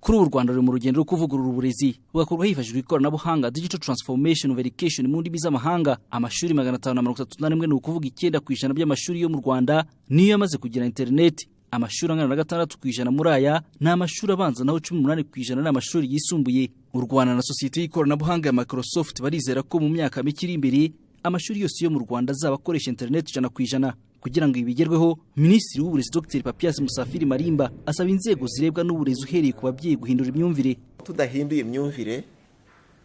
Kuri u Rwanda ruri mu rugendo rwo kuvugurura uburezi bugakorwa hifashishijwe ikoranabuhanga digital transformation of education mu ndimi z'amahanga. Amashuri 531 ni ukuvuga 9% by'amashuri yo mu Rwanda niyo yamaze kugira internet. Amashuri angana na 6% muri aya ni amashuri abanza naho 18% ni amashuri yisumbuye. U Rwanda na sosiyete y'ikoranabuhanga ya Microsoft barizera ko mu myaka mikiri imbere amashuri yose yo mu Rwanda azaba akoresha internet 100%. Kugira ngo ibigerweho, Minisitiri w'Uburezi Dr Papias Musafiri Malimba asaba inzego zirebwa n'uburezi uhereye ku babyeyi guhindura imyumvire. Tudahinduye imyumvire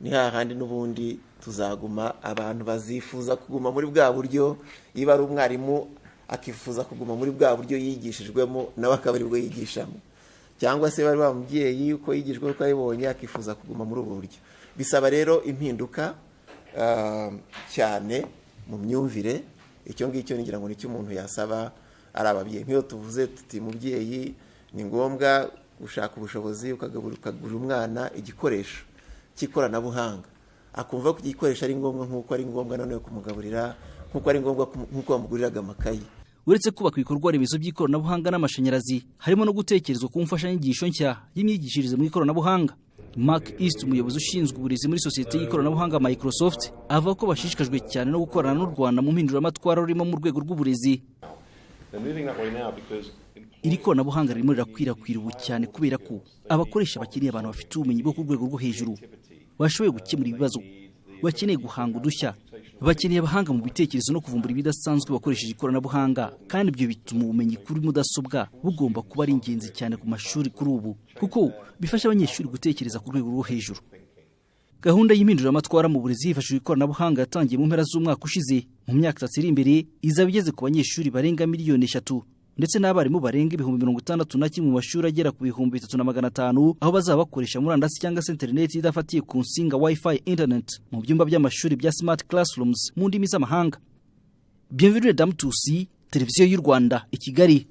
ni hahandi n'ubundi tuzaguma abantu bazifuza kuguma muri bwa buryo, iba ari umwarimu akifuza kuguma muri bwa buryo yigishijwemo nawe akaba ari bwo yigishamo, cyangwa se bari bamubyeyi uko yigishwe uko ayibonye akifuza kuguma muri ubu buryo. Bisaba rero impinduka cyane mu myumvire. Icyo ngicyo ngira ngo nicyo umuntu yasaba ari ababyeyi. Nk'iyo tuvuze tuti mubyeyi ni ngombwa gushaka ubushobozi ukagurira umwana igikoresho cy'ikoranabuhanga, akumva ko igikoresho ari ngombwa nk'uko ari ngombwa none kumugaburira, nk'uko ari ngombwa nk'uko bamuguriraga amakayi. Uretse kubaka ibikorwa remezo by'ikoranabuhanga n'amashanyarazi, harimo no gutekerezwa ku mfashanyigisho nshya y'imyigishirize mu ikoranabuhanga. Mark East, umuyobozi ushinzwe uburezi muri sosiyete y'ikoranabuhanga Microsoft, avuga ko bashishikajwe cyane no gukorana n'u Rwanda mu mpinduramatwara rurimo mu rwego rw'uburezi. Iri koranabuhanga ririmo rirakwirakwira ubu cyane kubera ko abakoresha bakeneye abantu bafite ubumenyi bwo ku rwego rwo hejuru, bashoboye gukemura ibibazo, bakeneye guhanga udushya, bakeneye abahanga mu bitekerezo no kuvumbura ibidasanzwe bakoresheje ikoranabuhanga. Kandi ibyo bituma ubumenyi kuri mudasobwa bugomba kuba ari ingenzi cyane ku mashuri kuri ubu, kuko bifasha abanyeshuri gutekereza ku rwego rwo hejuru. Gahunda y'impinduramatwara mu burezi hifashishijwe ikoranabuhanga yatangiye mu mpera z'umwaka ushize. Mu myaka 3 iri imbere izaba igeze ku banyeshuri barenga 3 miliyoni ndetse n'abarimu barenga 61,000 mu mashuri agera ku 3,500, aho bazaba bakoresha murandasi cyangwa se internet idafatiye ku nsinga Wi-Fi internet mu byumba by'amashuri bya smart classrooms mu ndimi z'amahanga. Bienvenue Dame Tusi, Televiziyo y'u Rwanda i Kigali.